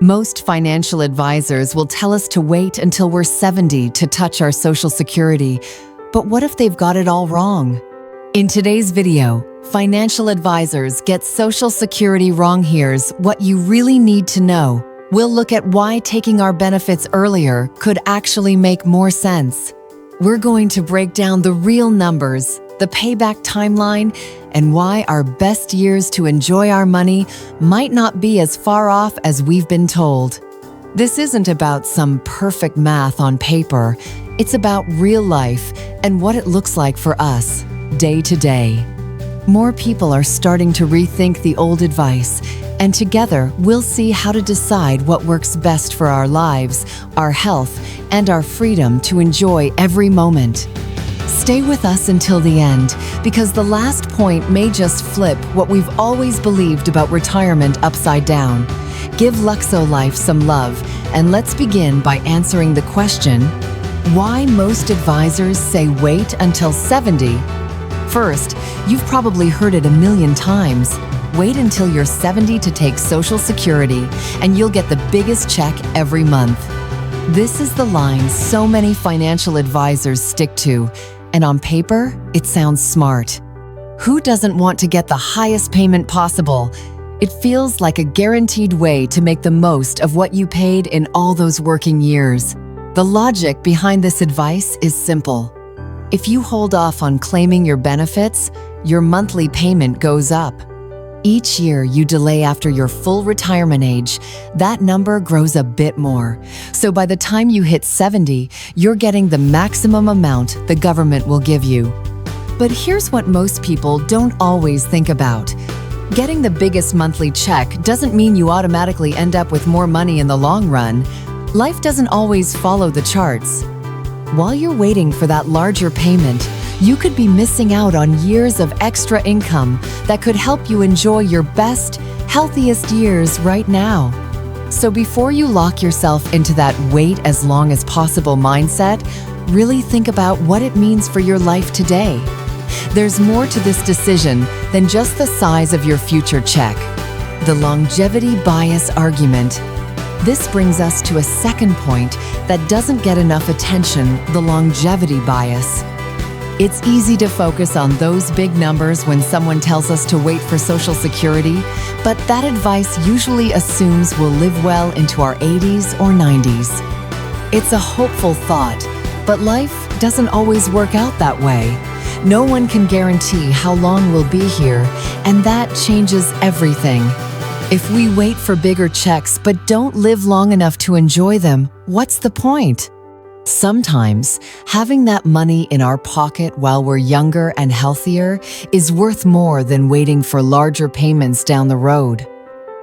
Most financial advisors will tell us to wait until we're 70 to touch our Social Security, but what if they've got it all wrong? In today's video, financial advisors get Social Security wrong. Here's what you really need to know. We'll look at why taking our benefits earlier could actually make more sense. We're going to break down the real numbers, the payback timeline, and why our best years to enjoy our money might not be as far off as we've been told. This isn't about some perfect math on paper. It's about real life and what it looks like for us, day to day. More people are starting to rethink the old advice, and together we'll see how to decide what works best for our lives, our health, and our freedom to enjoy every moment. Stay with us until the end, because the last point may just flip what we've always believed about retirement upside down. Give Luxo-Life some love, and let's begin by answering the question, why most advisors say wait until 70? First, you've probably heard it a million times. Wait until you're 70 to take Social Security, and you'll get the biggest check every month. This is the line so many financial advisors stick to, and on paper, it sounds smart. Who doesn't want to get the highest payment possible? It feels like a guaranteed way to make the most of what you paid in all those working years. The logic behind this advice is simple. If you hold off on claiming your benefits, your monthly payment goes up. Each year you delay after your full retirement age, that number grows a bit more. So by the time you hit 70, you're getting the maximum amount the government will give you. But here's what most people don't always think about. Getting the biggest monthly check doesn't mean you automatically end up with more money in the long run. Life doesn't always follow the charts. While you're waiting for that larger payment, you could be missing out on years of extra income that could help you enjoy your best, healthiest years right now. So before you lock yourself into that wait as long as possible mindset, really think about what it means for your life today. There's more to this decision than just the size of your future check. The longevity bias argument. This brings us to a second point that doesn't get enough attention, the longevity bias. It's easy to focus on those big numbers when someone tells us to wait for Social Security, but that advice usually assumes we'll live well into our 80s or 90s. It's a hopeful thought, but life doesn't always work out that way. No one can guarantee how long we'll be here, and that changes everything. If we wait for bigger checks but don't live long enough to enjoy them, what's the point? Sometimes, having that money in our pocket while we're younger and healthier is worth more than waiting for larger payments down the road.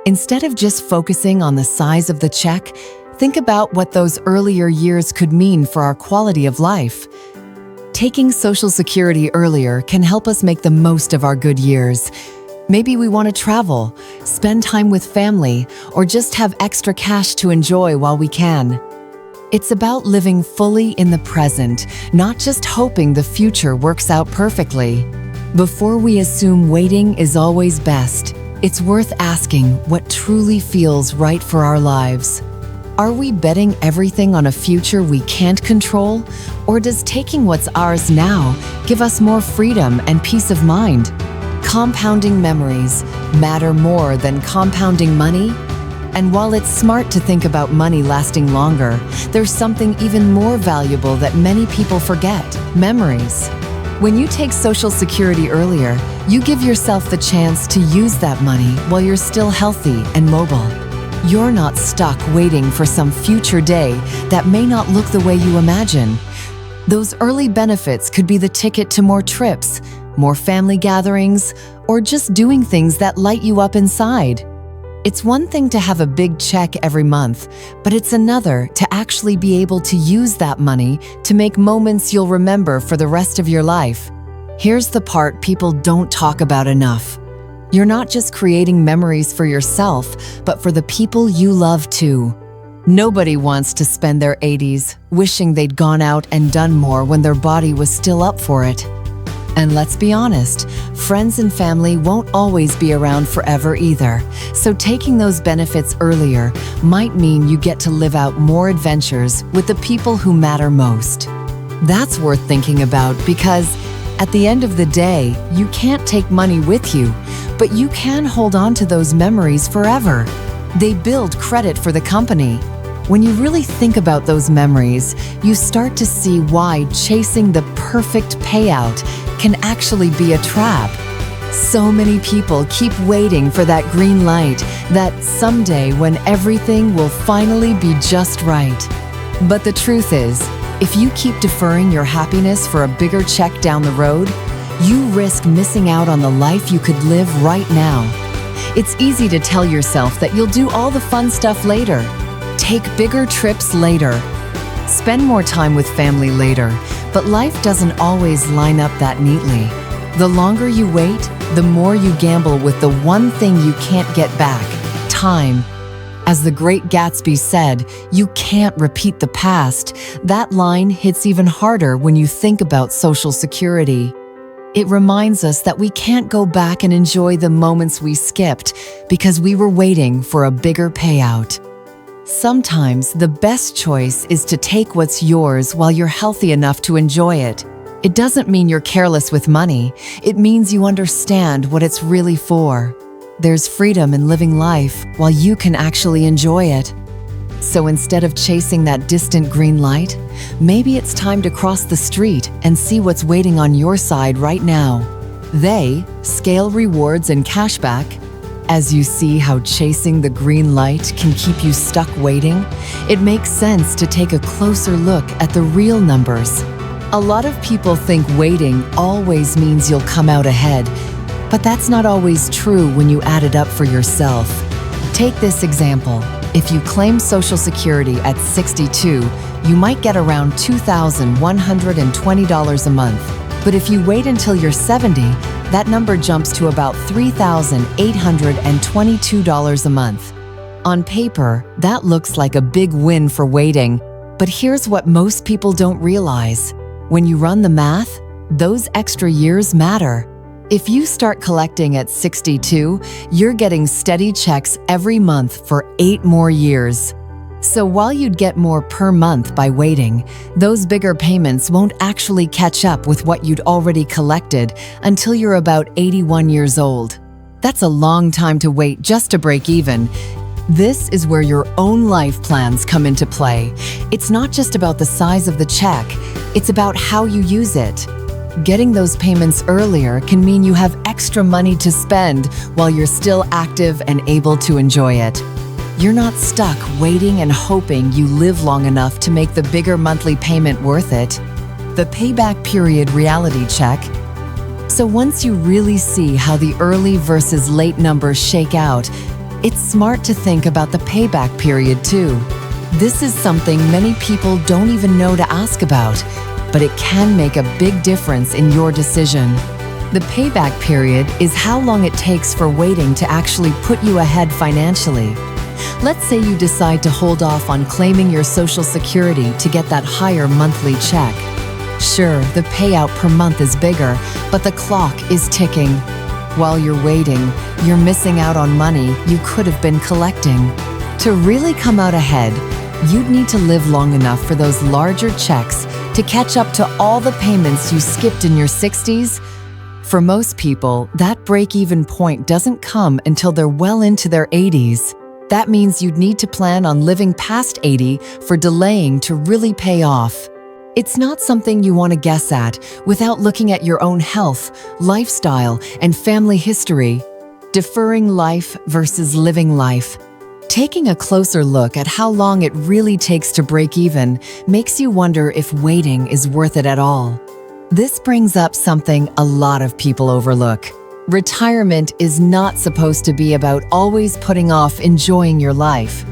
Instead of just focusing on the size of the check, think about what those earlier years could mean for our quality of life. Taking Social Security earlier can help us make the most of our good years. Maybe we want to travel, spend time with family, or just have extra cash to enjoy while we can. It's about living fully in the present, not just hoping the future works out perfectly. Before we assume waiting is always best, it's worth asking what truly feels right for our lives. Are we betting everything on a future we can't control, or does taking what's ours now give us more freedom and peace of mind? Compounding memories matter more than compounding money. And while it's smart to think about money lasting longer, there's something even more valuable that many people forget: memories. When you take Social Security earlier, you give yourself the chance to use that money while you're still healthy and mobile. You're not stuck waiting for some future day that may not look the way you imagine. Those early benefits could be the ticket to more trips, more family gatherings, or just doing things that light you up inside. It's one thing to have a big check every month, but it's another to actually be able to use that money to make moments you'll remember for the rest of your life. Here's the part people don't talk about enough. You're not just creating memories for yourself, but for the people you love too. Nobody wants to spend their 80s wishing they'd gone out and done more when their body was still up for it. And let's be honest, friends and family won't always be around forever either. So taking those benefits earlier might mean you get to live out more adventures with the people who matter most. That's worth thinking about because at the end of the day, you can't take money with you, but you can hold on to those memories forever. They build credit for the company. When you really think about those memories, you start to see why chasing the perfect payout can actually be a trap. So many people keep waiting for that green light, that someday when everything will finally be just right. But the truth is, if you keep deferring your happiness for a bigger check down the road, you risk missing out on the life you could live right now. It's easy to tell yourself that you'll do all the fun stuff later. Take bigger trips later. Spend more time with family later, but life doesn't always line up that neatly. The longer you wait, the more you gamble with the one thing you can't get back: time. As the Great Gatsby said, you can't repeat the past. That line hits even harder when you think about Social Security. It reminds us that we can't go back and enjoy the moments we skipped because we were waiting for a bigger payout. Sometimes the best choice is to take what's yours while you're healthy enough to enjoy it. It doesn't mean you're careless with money. It means you understand what it's really for. There's freedom in living life while you can actually enjoy it. So instead of chasing that distant green light, maybe it's time to cross the street and see what's waiting on your side right now. They scale rewards and cashback. As you see how chasing the green light can keep you stuck waiting, it makes sense to take a closer look at the real numbers. A lot of people think waiting always means you'll come out ahead, but that's not always true when you add it up for yourself. Take this example. If you claim Social Security at 62, you might get around $2,120 a month. But if you wait until you're 70, that number jumps to about $3,822 a month. On paper, that looks like a big win for waiting, but here's what most people don't realize. When you run the math, those extra years matter. If you start collecting at 62, you're getting steady checks every month for 8 more years. So while you'd get more per month by waiting, those bigger payments won't actually catch up with what you'd already collected until you're about 81 years old. That's a long time to wait just to break even. This is where your own life plans come into play. It's not just about the size of the check, it's about how you use it. Getting those payments earlier can mean you have extra money to spend while you're still active and able to enjoy it. You're not stuck waiting and hoping you live long enough to make the bigger monthly payment worth it. The payback period reality check. So once you really see how the early versus late numbers shake out, it's smart to think about the payback period too. This is something many people don't even know to ask about, but it can make a big difference in your decision. The payback period is how long it takes for waiting to actually put you ahead financially. Let's say you decide to hold off on claiming your Social Security to get that higher monthly check. Sure, the payout per month is bigger, but the clock is ticking. While you're waiting, you're missing out on money you could have been collecting. To really come out ahead, you'd need to live long enough for those larger checks to catch up to all the payments you skipped in your 60s. For most people, that break-even point doesn't come until they're well into their 80s. That means you'd need to plan on living past 80 for delaying to really pay off. It's not something you want to guess at without looking at your own health, lifestyle, and family history. Deferring life versus living life. Taking a closer look at how long it really takes to break even makes you wonder if waiting is worth it at all. This brings up something a lot of people overlook. Retirement is not supposed to be about always putting off enjoying your life.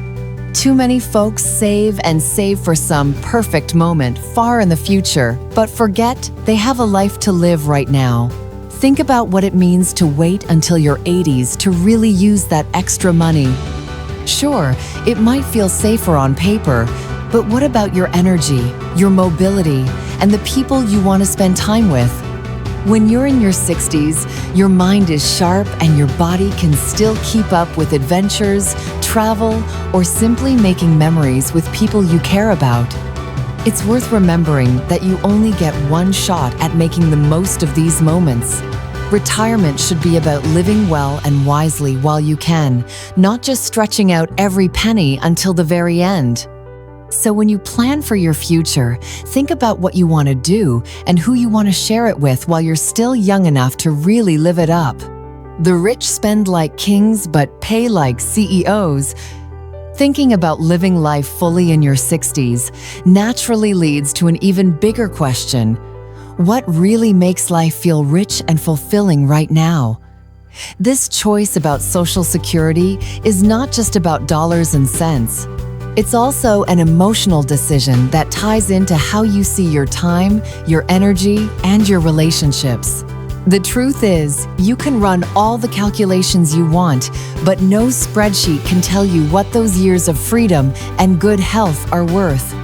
Too many folks save and save for some perfect moment far in the future, but forget they have a life to live right now. Think about what it means to wait until your 80s to really use that extra money. Sure, it might feel safer on paper, but what about your energy, your mobility, and the people you want to spend time with? When you're in your 60s, your mind is sharp and your body can still keep up with adventures, travel, or simply making memories with people you care about. It's worth remembering that you only get one shot at making the most of these moments. Retirement should be about living well and wisely while you can, not just stretching out every penny until the very end. So when you plan for your future, think about what you want to do and who you want to share it with while you're still young enough to really live it up. The rich spend like kings but pay like CEOs. Thinking about living life fully in your 60s naturally leads to an even bigger question. What really makes life feel rich and fulfilling right now? This choice about Social Security is not just about dollars and cents. It's also an emotional decision that ties into how you see your time, your energy, and your relationships. The truth is, you can run all the calculations you want, but no spreadsheet can tell you what those years of freedom and good health are worth.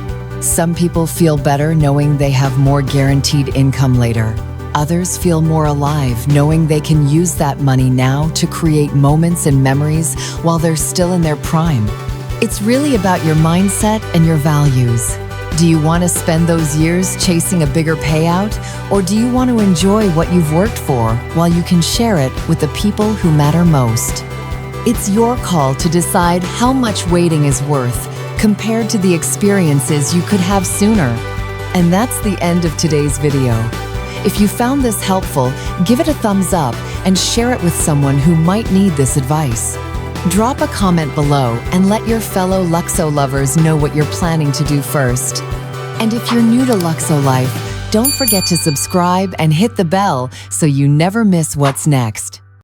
Some people feel better knowing they have more guaranteed income later. Others feel more alive knowing they can use that money now to create moments and memories while they're still in their prime. It's really about your mindset and your values. Do you want to spend those years chasing a bigger payout, or do you want to enjoy what you've worked for while you can share it with the people who matter most? It's your call to decide how much waiting is worth compared to the experiences you could have sooner. And that's the end of today's video. If you found this helpful, give it a thumbs up and share it with someone who might need this advice. Drop a comment below and let your fellow Luxo lovers know what you're planning to do first. And if you're new to Luxo-Life, don't forget to subscribe and hit the bell so you never miss what's next.